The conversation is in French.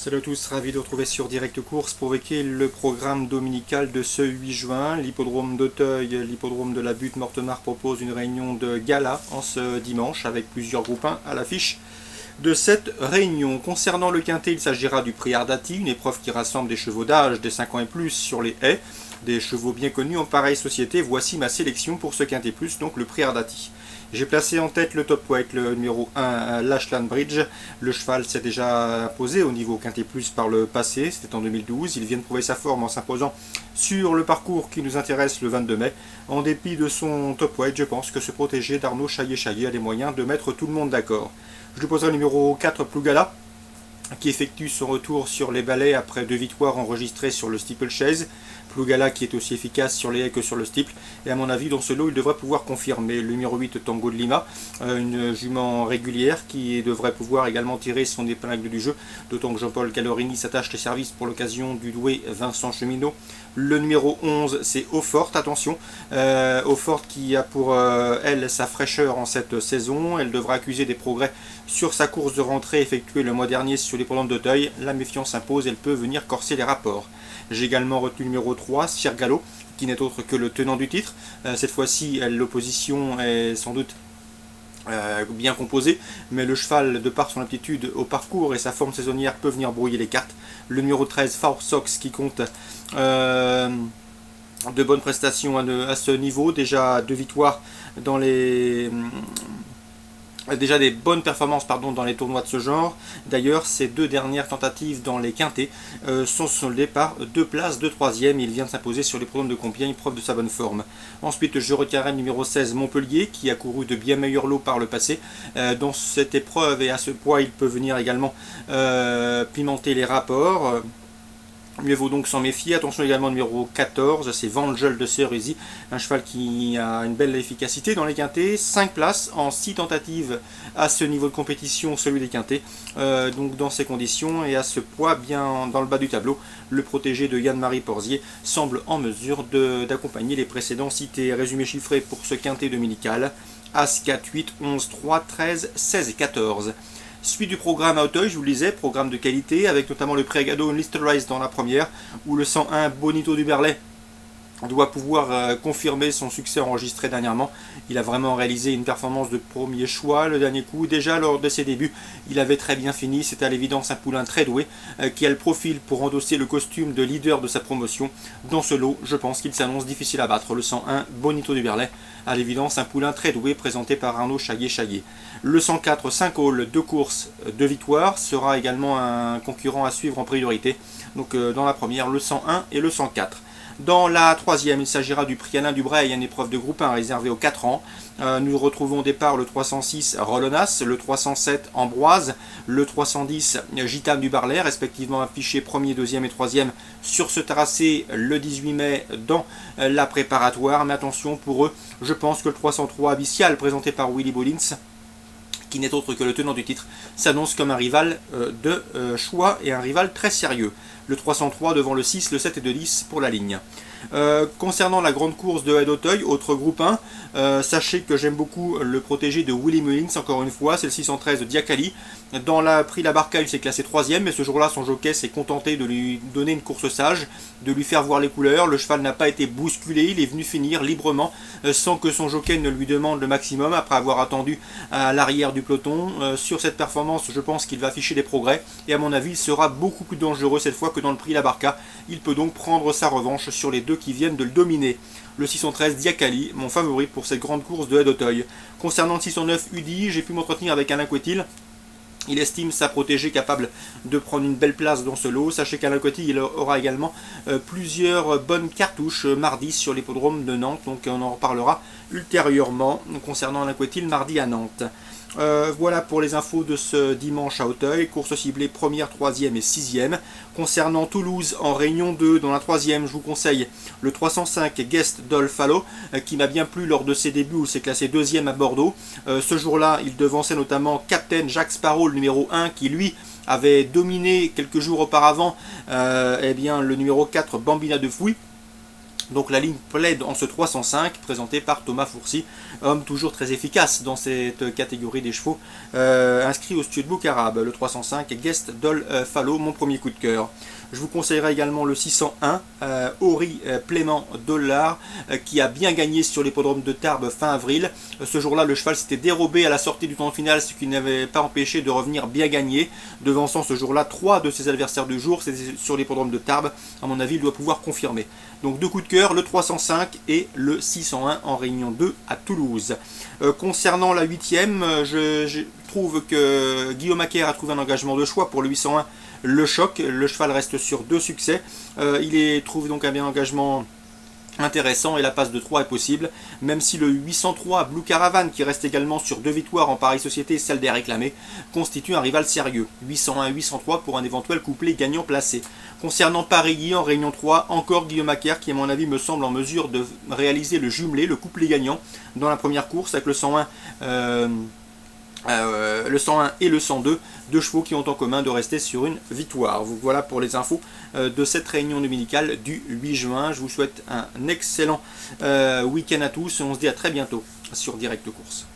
Salut à tous, ravi de vous retrouver sur Direct Course pour évoquer le programme dominical de ce 8 juin. L'hippodrome d'Auteuil, l'hippodrome de la Butte-Mortemart propose une réunion de gala en ce dimanche avec plusieurs groupes 1 à l'affiche de cette réunion. Concernant le quintet, il s'agira du prix Ardati, une épreuve qui rassemble des chevaux d'âge des 5 ans et plus sur les haies, des chevaux bien connus en pareille société. Voici ma sélection pour ce quintet plus, donc le prix Ardati. J'ai placé en tête le top weight, le numéro 1, Lashland Bridge. Le cheval s'est déjà imposé au niveau quintet plus par le passé, c'était en 2012. Il vient de prouver sa forme en s'imposant sur le parcours qui nous intéresse le 22 mai. En dépit de son top weight, je pense que ce protégé d'Arnaud Chaillet-Chaillet a les moyens de mettre tout le monde d'accord. Je lui poserai le numéro 4, Plougala, qui effectue son retour sur les balais après 2 victoires enregistrées sur le steeplechase. Plougala qui est aussi efficace sur les haies que sur le steeple. Et à mon avis, dans ce lot, il devrait pouvoir confirmer. Le numéro 8, Tango de Lima, une jument régulière qui devrait pouvoir également tirer son épingle du jeu, d'autant que Jean-Paul Calorini s'attache les services pour l'occasion du doué Vincent Cheminot. Le numéro 11, c'est Eau-Forte, attention. Eau-Forte qui a pour elle sa fraîcheur en cette saison. Elle devra accuser des progrès sur sa course de rentrée effectuée le mois dernier sur les l'hippodrome d'Auteuil. La méfiance impose, elle peut venir corser les rapports. J'ai également retenu le numéro 3, Sir Gallo, qui n'est autre que le tenant du titre. Cette fois-ci, l'opposition est sans doute bien composée, mais le cheval, de par son aptitude au parcours et sa forme saisonnière, peut venir brouiller les cartes. Le numéro 13, Force Sox, qui compte de bonnes prestations à ce niveau, déjà 2 victoires dans les... Déjà des bonnes performances dans les tournois de ce genre. D'ailleurs, ces 2 dernières tentatives dans les quintés sont soldées par 2 places de 3e. Il vient de s'imposer sur les programmes de Compiègne, preuve de sa bonne forme. Ensuite, je retiendrai le numéro 16, Montpellier, qui a couru de bien meilleurs lots par le passé. Dans cette épreuve et à ce poids, il peut venir également pimenter les rapports. Mieux vaut donc s'en méfier. Attention également au numéro 14, c'est Vangel de Cerisy, un cheval qui a une belle efficacité dans les quintets. 5 places en 6 tentatives à ce niveau de compétition, celui des quintets. Donc dans ces conditions et à ce poids bien dans le bas du tableau, le protégé de Yann-Marie Porzier semble en mesure d'accompagner les précédents cités. Résumé chiffré pour ce quintet dominical: As 4, 8, 11, 3, 13, 16 et 14. Suite du programme à Auteuil, je vous le disais, programme de qualité, avec notamment le prix Agado Listerize dans la première, où le 101 Bonito du Berlay doit pouvoir confirmer son succès enregistré dernièrement. Il a vraiment réalisé une performance de premier choix le dernier coup. Déjà lors de ses débuts, il avait très bien fini. C'est à l'évidence un poulain très doué qui a le profil pour endosser le costume de leader de sa promotion. Dans ce lot, je pense qu'il s'annonce difficile à battre. Le 101 Bonito du Berlay, à l'évidence un poulain très doué présenté par Arnaud Chaillet-Chaillet. Le 104 5 Hall, 2 courses, 2 victoires, sera également un concurrent à suivre en priorité. Donc dans la première, le 101 et le 104. Dans la troisième, il s'agira du prix Alain Dubreuil, une épreuve de groupe 1 réservée aux 4 ans. Nous retrouvons au départ le 306 Rolonas, le 307 Ambroise, le 310 Gitane du Barlet, respectivement affichés 1er, 2e et 3e sur ce tracé le 18 mai dans la préparatoire. Mais attention pour eux, je pense que le 303 Abyssial, présenté par Willy Bollins, qui n'est autre que le tenant du titre, s'annonce comme un rival de choix et un rival très sérieux. Le 303 devant le 6, le 7 et le 10 pour la ligne. Concernant la grande course de d'Auteuil, autre groupe 1, sachez que j'aime beaucoup le protégé de Willy Mullins, encore une fois, c'est le 613 de Diakali. Dans la prix La Barca, il s'est classé 3e, mais ce jour-là, son jockey s'est contenté de lui donner une course sage, de lui faire voir les couleurs. Le cheval n'a pas été bousculé, il est venu finir librement, sans que son jockey ne lui demande le maximum, après avoir attendu à l'arrière du peloton. Sur cette performance, je pense qu'il va afficher des progrès, et à mon avis, il sera beaucoup plus dangereux cette fois que dans le prix La Barca. Il peut donc prendre sa revanche sur les 2 qui viennent de le dominer. Le 613 Diakali, mon favori pour cette grande course de d'Auteuil. Concernant le 609 Udi, j'ai pu m'entretenir avec Alain Coetil. Il estime sa protégée capable de prendre une belle place dans ce lot. Sachez qu'Alain Coetil il aura également plusieurs bonnes cartouches mardi sur l'hippodrome de Nantes. Donc on en reparlera ultérieurement concernant Alain Coetil mardi à Nantes. Voilà pour les infos de ce dimanche à Auteuil. Course ciblée 1er, 3e et 6e. Concernant Toulouse en Réunion 2, dans la 3e, je vous conseille le 305 Guest Dolfalo qui m'a bien plu lors de ses débuts où il s'est classé 2e à Bordeaux. Ce jour-là, il devançait notamment Captain Jacques Sparrow, le numéro 1, qui lui avait dominé quelques jours auparavant le numéro 4 Bambina de Fouille. Donc la ligne plaide en ce 305, présenté par Thomas Fourcy, homme toujours très efficace dans cette catégorie des chevaux, inscrit au Studbook arabe. Le 305, Guest Dol Fallo, mon premier coup de cœur. Je vous conseillerais également le 601, Ori Plément Dollar, qui a bien gagné sur l'hippodrome de Tarbes fin avril. Ce jour-là, le cheval s'était dérobé à la sortie du temps final, ce qui n'avait pas empêché de revenir bien gagné, devançant ce jour-là 3 de ses adversaires du jour. C'était sur l'hippodrome de Tarbes. À mon avis, il doit pouvoir confirmer. Donc deux coups de cœur, le 305 et le 601 en Réunion 2 à Toulouse. Concernant la 8e, je trouve que Guillaume Acker a trouvé un engagement de choix pour le 801. Le choc, le cheval reste sur 2 succès. Il trouve donc un bien engagement intéressant et la passe de 3 est possible, même si le 803 Blue Caravan, qui reste également sur 2 victoires en Paris Société, celle des réclamés, constitue un rival sérieux. 801-803 pour un éventuel couplet gagnant placé. Concernant Paris-Guy en Réunion 3, encore Guillaume Acker qui à mon avis me semble en mesure de réaliser le jumelé, le couplet gagnant dans la première course avec le 101. Le 101 et le 102, deux chevaux qui ont en commun de rester sur une victoire. Voilà pour les infos de cette réunion dominicale du 8 juin. Je vous souhaite un excellent week-end à tous et on se dit à très bientôt sur Direct Course.